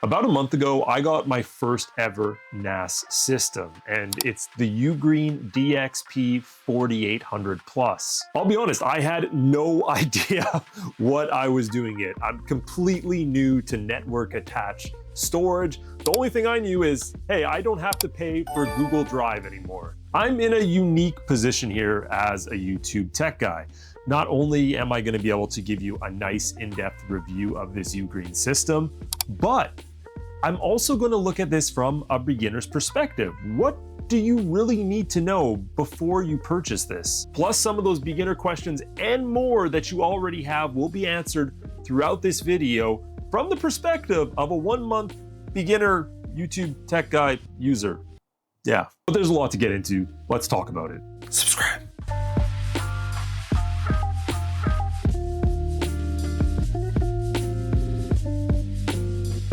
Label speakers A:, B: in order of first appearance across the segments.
A: About a month ago, I got my first ever NAS system, and it's the UGREEN DXP4800 Plus. I'll be honest, I had no idea what I was doing it. I'm completely new to network attached storage. The only thing I knew is, hey, I don't have to pay for Google Drive anymore. I'm in a unique position here as a YouTube tech guy. Not only am I going to be able to give you a nice in-depth review of this UGREEN system, but I'm also going to look at this from a beginner's perspective. What do you really need to know before you purchase this? Plus, some of those beginner questions and more that you already have will be answered throughout this video from the perspective of a 1-month beginner YouTube tech guy user. Yeah, but there's a lot to get into. Let's talk about it. Subscribe.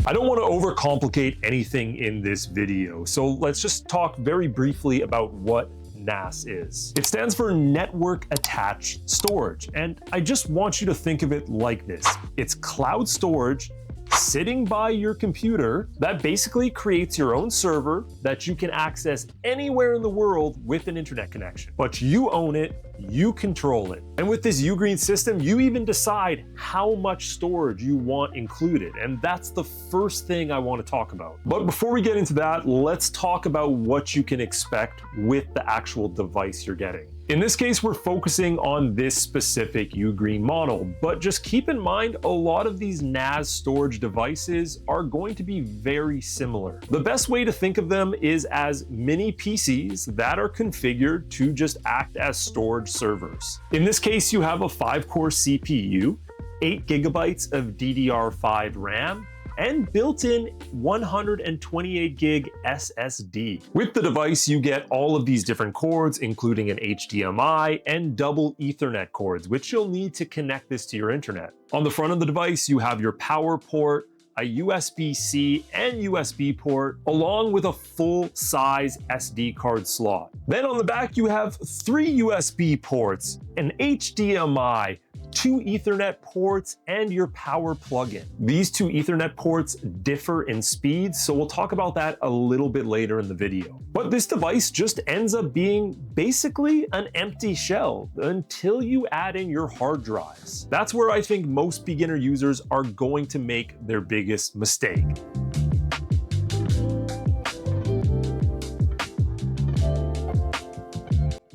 A: I don't want to overcomplicate anything in this video, so let's just talk very briefly about what NAS is. It stands for Network Attached Storage, and I just want you to think of it like this. It's cloud storage sitting by your computer that basically creates your own server that you can access anywhere in the world with an internet connection. But you own it, you control it. And with this UGREEN system, you even decide how much storage you want included. And that's the first thing I want to talk about. But before we get into that, let's talk about what you can expect with the actual device you're getting. In this case, we're focusing on this specific UGREEN model, but just keep in mind a lot of these NAS storage devices are going to be very similar. The best way to think of them is as mini PCs that are configured to just act as storage servers. In this case, you have a 5-core CPU, 8 GB of DDR5 RAM, and built-in 128 gig SSD. With the device, you get all of these different cords, including an HDMI and double Ethernet cords, which you'll need to connect this to your internet. On the front of the device, you have your power port, a USB-C and USB port, along with a full-size SD card slot. Then on the back, you have 3 USB ports, an HDMI, 2 Ethernet ports, and your power plug-in. These 2 Ethernet ports differ in speed, so we'll talk about that a little bit later in the video. But this device just ends up being basically an empty shell until you add in your hard drives. That's where I think most beginner users are going to make their biggest mistake.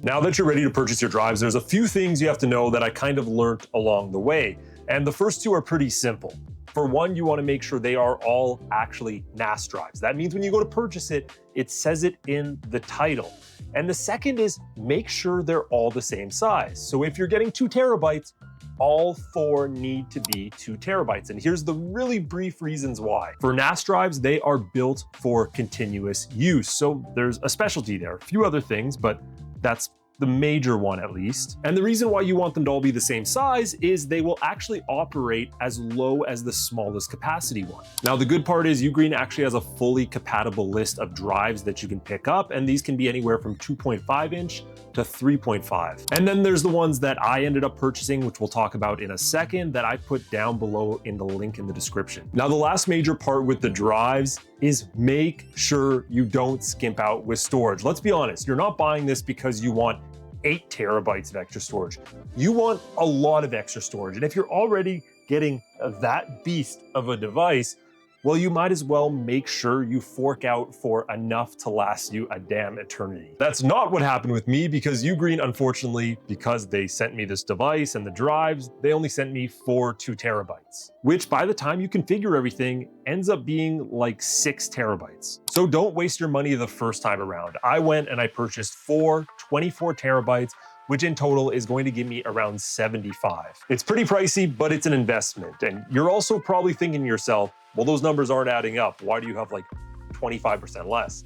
A: Now that you're ready to purchase your drives, there's a few things you have to know that I kind of learned along the way. And the first 2 are pretty simple. For one, you want to make sure they are all actually NAS drives. That means when you go to purchase it, it says it in the title. And the second is make sure they're all the same size. So if you're getting 2 terabytes, all 4 need to be 2 terabytes. And here's the really brief reasons why. For NAS drives, they are built for continuous use. So there's a specialty there, a few other things, but that's the major one at least. And the reason why you want them to all be the same size is they will actually operate as low as the smallest capacity one. Now, the good part is UGREEN actually has a fully compatible list of drives that you can pick up, and these can be anywhere from 2.5 inch to 3.5. And then there's the ones that I ended up purchasing, which we'll talk about in a second, that I put down below in the link in the description. Now, the last major part with the drives is make sure you don't skimp out with storage. Let's be honest, you're not buying this because you want 8 terabytes of extra storage. You want a lot of extra storage. And if you're already getting that beast of a device, well, you might as well make sure you fork out for enough to last you a damn eternity. That's not what happened with me, because UGREEN, unfortunately, because they sent me this device and the drives, they only sent me 4 2 terabytes, which by the time you configure everything ends up being like 6 terabytes. So don't waste your money the first time around. I went and I purchased 4 24 terabytes, which in total is going to give me around 75. It's pretty pricey, but it's an investment. And you're also probably thinking to yourself, well, those numbers aren't adding up. Why do you have like 25% less?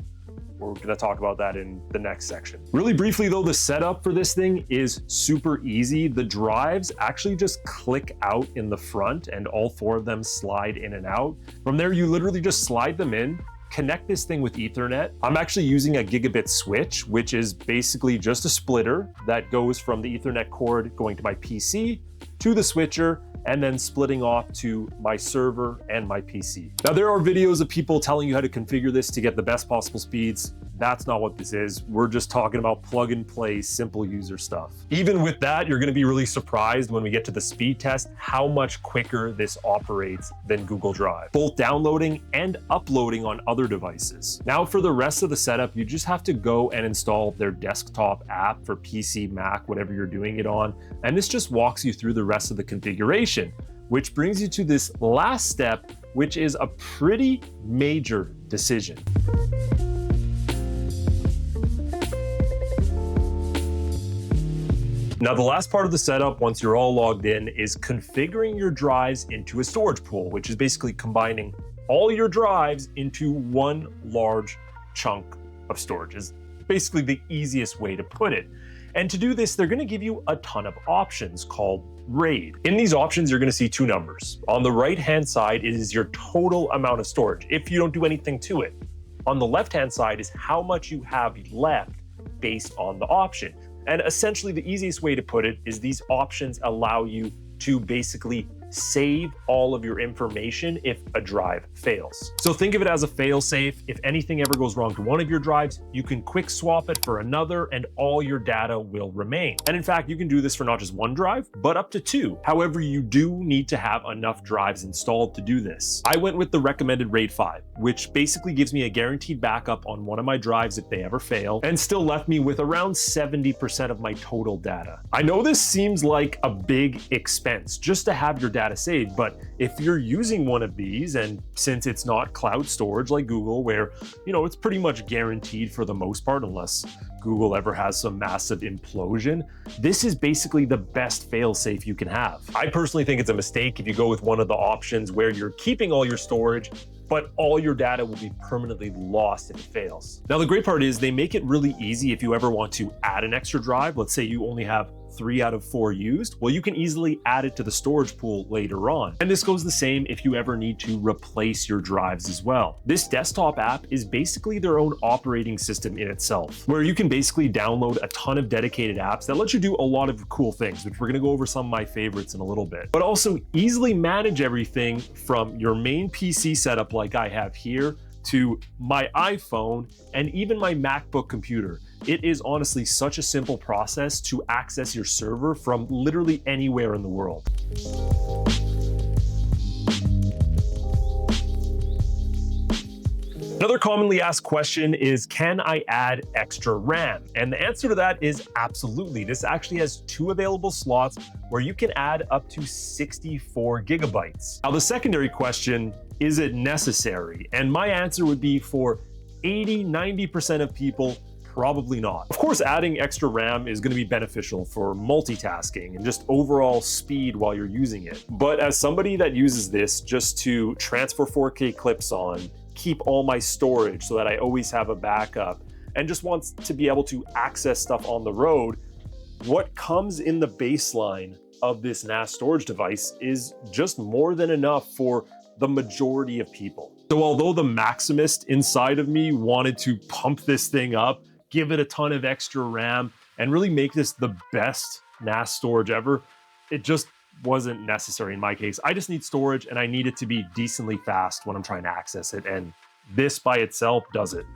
A: We're going to talk about that in the next section. Really briefly though, the setup for this thing is super easy. The drives actually just click out in the front and all 4 of them slide in and out. From there, you literally just slide them in, connect this thing with Ethernet. I'm actually using a gigabit switch, which is basically just a splitter that goes from the Ethernet cord going to my PC to the switcher, and then splitting off to my server and my PC. Now, there are videos of people telling you how to configure this to get the best possible speeds. That's not what this is. We're just talking about plug and play, simple user stuff. Even with that, you're gonna be really surprised when we get to the speed test how much quicker this operates than Google Drive, both downloading and uploading on other devices. Now for the rest of the setup, you just have to go and install their desktop app for PC, Mac, whatever you're doing it on. And this just walks you through the rest of the configuration, which brings you to this last step, which is a pretty major decision. Now, the last part of the setup, once you're all logged in, is configuring your drives into a storage pool, which is basically combining all your drives into one large chunk of storage, is basically the easiest way to put it. And to do this, they're gonna give you a ton of options called RAID. In these options, you're gonna see two numbers. On the right-hand side is your total amount of storage, if you don't do anything to it. On the left-hand side is how much you have left based on the option. And essentially the easiest way to put it is these options allow you to basically save all of your information if a drive fails. So think of it as a fail-safe. If anything ever goes wrong to one of your drives, you can quick swap it for another and all your data will remain. And in fact, you can do this for not just one drive, but up to two. However, you do need to have enough drives installed to do this. I went with the recommended RAID 5, which basically gives me a guaranteed backup on one of my drives if they ever fail, and still left me with around 70% of my total data. I know this seems like a big expense just to have your data saved, but if you're using one of these, and since it's not cloud storage like Google, where it's pretty much guaranteed for the most part, unless Google ever has some massive implosion, this is basically the best fail-safe you can have. I personally think it's a mistake if you go with one of the options where you're keeping all your storage, but all your data will be permanently lost if it fails. Now, the great part is they make it really easy if you ever want to add an extra drive. Let's say you only have 3 out of 4 used. Well, you can easily add it to the storage pool later on. And this goes the same if you ever need to replace your drives as well. This desktop app is basically their own operating system in itself, where you can basically download a ton of dedicated apps that let you do a lot of cool things, which we're gonna go over some of my favorites in a little bit, but also easily manage everything from your main PC setup like I have here to my iPhone and even my MacBook computer. It is honestly such a simple process to access your server from literally anywhere in the world. Another commonly asked question is, can I add extra RAM? And the answer to that is absolutely. This actually has 2 available slots where you can add up to 64 gigabytes. Now, the secondary question, is it necessary? And my answer would be for 80–90% of people, probably not. Of course, adding extra RAM is going to be beneficial for multitasking and just overall speed while you're using it. But as somebody that uses this just to transfer 4K clips on, keep all my storage so that I always have a backup, and just wants to be able to access stuff on the road, what comes in the baseline of this NAS storage device is just more than enough for the majority of people. So although the maximist inside of me wanted to pump this thing up, give it a ton of extra RAM, and really make this the best NAS storage ever, it just wasn't necessary in my case. I just need storage and I need it to be decently fast when I'm trying to access it, and this by itself does it.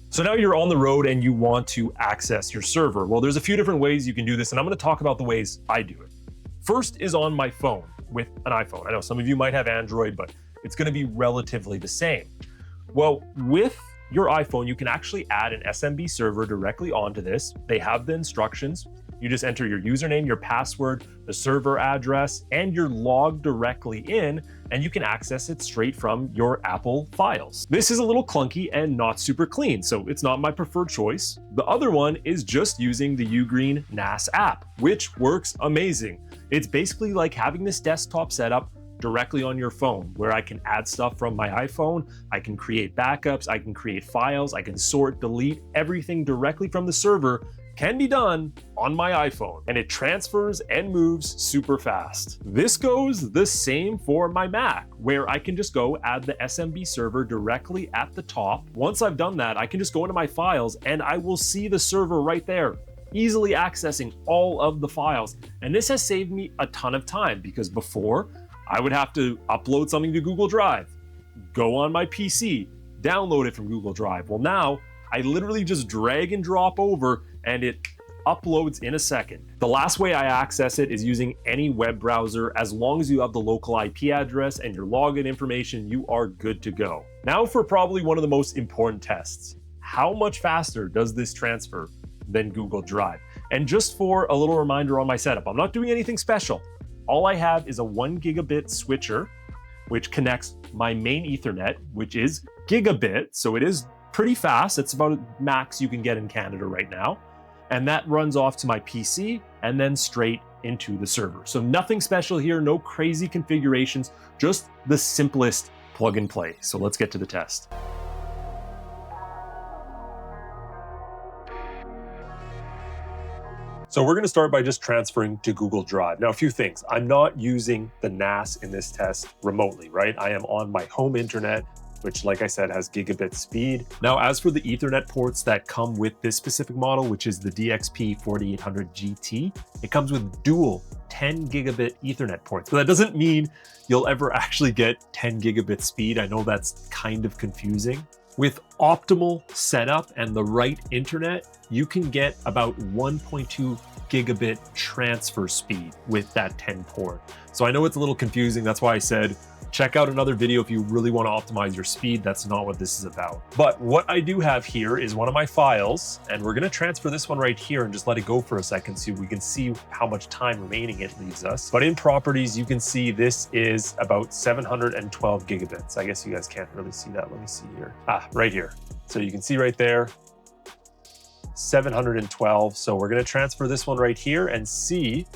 A: So now you're on the road and you want to access your server. Well, there's a few different ways you can do this, and I'm gonna talk about the ways I do it. First is on my phone with an iPhone. I know some of you might have Android, but it's gonna be relatively the same. Well, with your iPhone, you can actually add an SMB server directly onto this. They have the instructions. You just enter your username, your password, the server address, and you're logged directly in, and you can access it straight from your Apple files. This is a little clunky and not super clean, so it's not my preferred choice. The other one is just using the UGREEN NAS app, which works amazing. It's basically like having this desktop setup directly on your phone, where I can add stuff from my iPhone, I can create backups, I can create files, I can sort, delete everything directly from the server can be done on my iPhone, and it transfers and moves super fast. This goes the same for my Mac, where I can just go add the SMB server directly at the top. Once I've done that, I can just go into my files and I will see the server right there, easily accessing all of the files. And this has saved me a ton of time, because before I would have to upload something to Google Drive, go on my PC, download it from Google Drive. Well, now I literally just drag and drop over and it uploads in a second. The last way I access it is using any web browser. As long as you have the local IP address and your login information, you are good to go. Now for probably one of the most important tests. How much faster does this transfer than Google Drive? And just for a little reminder on my setup, I'm not doing anything special. All I have is a 1 gigabit switcher, which connects my main Ethernet, which is gigabit, so it is pretty fast. It's about max you can get in Canada right now. And that runs off to my PC and then straight into the server. So nothing special here, no crazy configurations, just the simplest plug and play. So let's get to the test. So we're gonna start by just transferring to Google Drive. Now, a few things. I'm not using the NAS in this test remotely, right? I am on my home internet, which, like I said, has gigabit speed. Now, as for the Ethernet ports that come with this specific model, which is the DXP4800 GT, it comes with dual 10 gigabit Ethernet ports. But that doesn't mean you'll ever actually get 10 gigabit speed. I know that's kind of confusing. With optimal setup and the right internet, you can get about 1.2 gigabit transfer speed with that 10 port. So I know it's a little confusing. That's why I said, check out another video if you really want to optimize your speed. That's not what this is about. But what I do have here is one of my files, and we're going to transfer this one right here and just let it go for a second so we can see how much time remaining it leaves us. But in properties, you can see this is about 712 gigabits. I guess you guys can't really see that. Let me see here. Right here. So you can see right there, 712. So we're going to transfer this one right here and see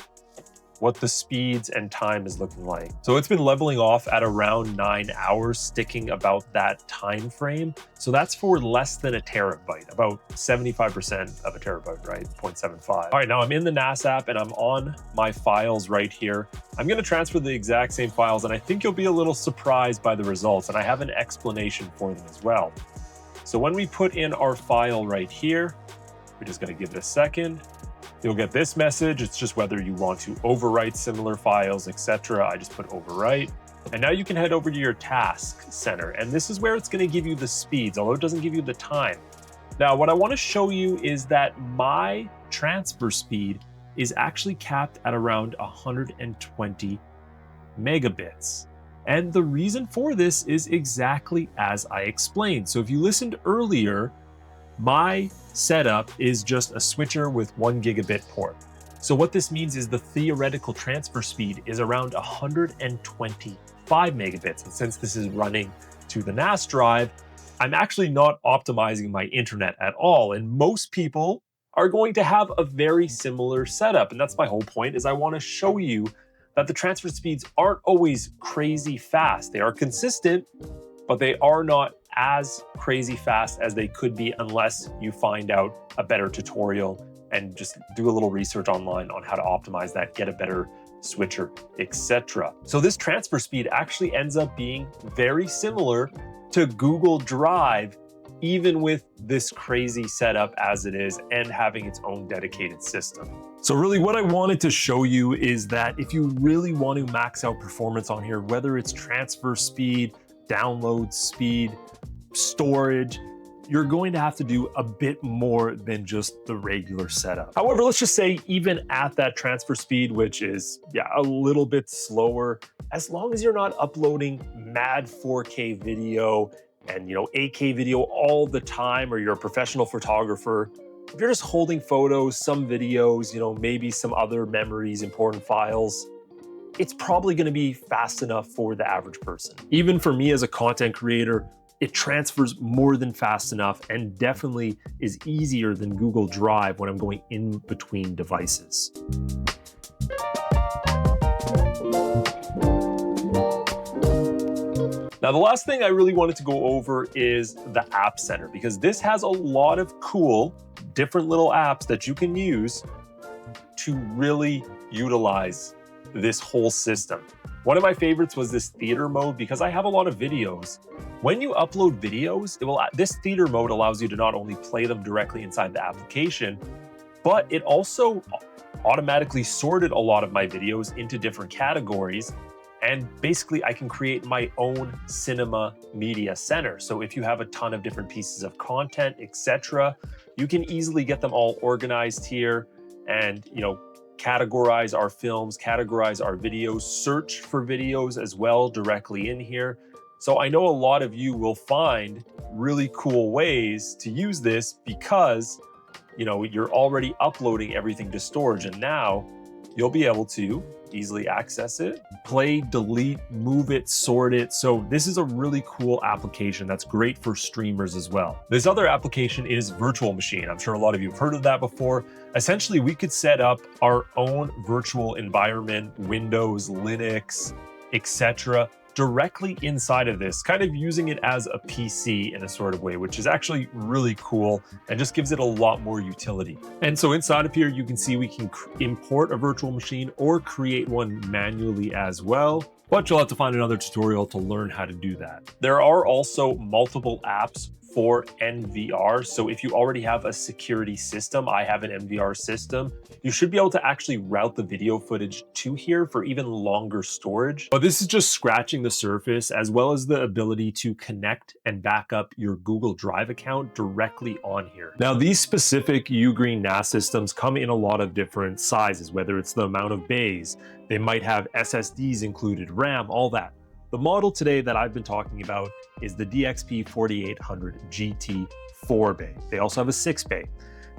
A: what the speeds and time is looking like. So it's been leveling off at around 9 hours, sticking about that time frame. So that's for less than a terabyte, about 75% of a terabyte, right? 0.75. All right, now I'm in the NAS app and I'm on my files right here. I'm gonna transfer the exact same files, and I think you'll be a little surprised by the results, and I have an explanation for them as well. So when we put in our file right here, we're just gonna give it a second. You'll get this message. It's just whether you want to overwrite similar files, etc. I just put overwrite. And now you can head over to your task center. And this is where it's going to give you the speeds, although it doesn't give you the time. Now, what I want to show you is that my transfer speed is actually capped at around 120 megabits. And the reason for this is exactly as I explained. So if you listened earlier, my setup is just a switcher with 1 gigabit port. So what this means is the theoretical transfer speed is around 125 megabits. And since this is running to the NAS drive, I'm actually not optimizing my internet at all. And most people are going to have a very similar setup. And that's my whole point, is I want to show you that the transfer speeds aren't always crazy fast. They are consistent, but they are not as crazy fast as they could be unless you find out a better tutorial and just do a little research online on how to optimize that, get a better switcher, etc. So this transfer speed actually ends up being very similar to Google Drive, even with this crazy setup as it is and having its own dedicated system. So really what I wanted to show you is that if you really want to max out performance on here, whether it's transfer speed, download speed, storage, you're going to have to do a bit more than just the regular setup. However, let's just say even at that transfer speed, which is a little bit slower, as long as you're not uploading mad 4K video and 8K video all the time, or you're a professional photographer, if you're just holding photos, some videos, maybe some other memories, important files, it's probably going to be fast enough for the average person. Even for me as a content creator, it transfers more than fast enough and definitely is easier than Google Drive when I'm going in between devices. Now, the last thing I really wanted to go over is the App Center, because this has a lot of cool different little apps that you can use to really utilize this whole system. One of my favorites was this theater mode because I have a lot of videos. When you upload videos, this theater mode allows you to not only play them directly inside the application, but it also automatically sorted a lot of my videos into different categories. And basically I can create my own cinema media center. So if you have a ton of different pieces of content, etc., you can easily get them all organized here and, categorize our films, categorize our videos, search for videos as well directly in here. So I know a lot of you will find really cool ways to use this because, you're already uploading everything to storage, and now you'll be able to easily access it, play, delete, move it, sort it. So this is a really cool application that's great for streamers as well. This other application is Virtual Machine. I'm sure a lot of you have heard of that before. Essentially, we could set up our own virtual environment, Windows, Linux, etc., directly inside of this, kind of using it as a PC in a sort of way, which is actually really cool and just gives it a lot more utility. And so inside of here, you can see we can import a virtual machine or create one manually as well, but you'll have to find another tutorial to learn how to do that. There are also multiple apps for NVR. So if you already have a security system, I have an NVR system, you should be able to actually route the video footage to here for even longer storage. But this is just scratching the surface, as well as the ability to connect and back up your Google Drive account directly on here. Now, these specific UGREEN NAS systems come in a lot of different sizes, whether it's the amount of bays, they might have SSDs included, RAM, all that. The model today that I've been talking about is the DXP4800 GT 4-bay. They also have a 6-bay.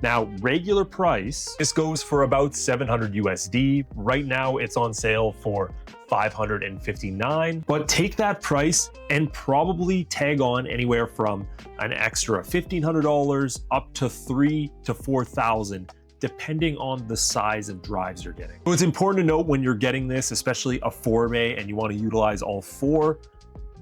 A: Now, regular price, this goes for about 700 USD. Right now, it's on sale for 559, but take that price and probably tag on anywhere from an extra $1,500 up to $3,000 to $4,000, depending on the size of drives you're getting. So it's important to note when you're getting this, especially a 4-bay, and you want to utilize all four,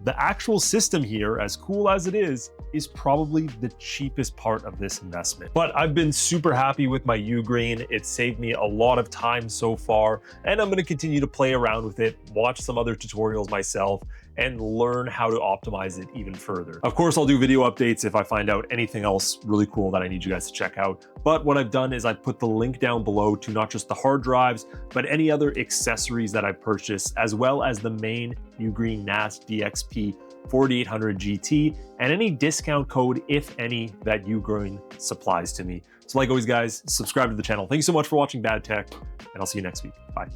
A: the actual system here, as cool as it is probably the cheapest part of this investment. But I've been super happy with my UGREEN. It saved me a lot of time so far, and I'm going to continue to play around with it, watch some other tutorials myself, and learn how to optimize it even further. Of course, I'll do video updates if I find out anything else really cool that I need you guys to check out. But what I've done is I put the link down below to not just the hard drives, but any other accessories that I purchased, as well as the main UGREEN NAS DXP4800 GT, and any discount code, if any, that UGREEN supplies to me. So like always, guys, subscribe to the channel. Thank you so much for watching Bad Tech, and I'll see you next week. Bye.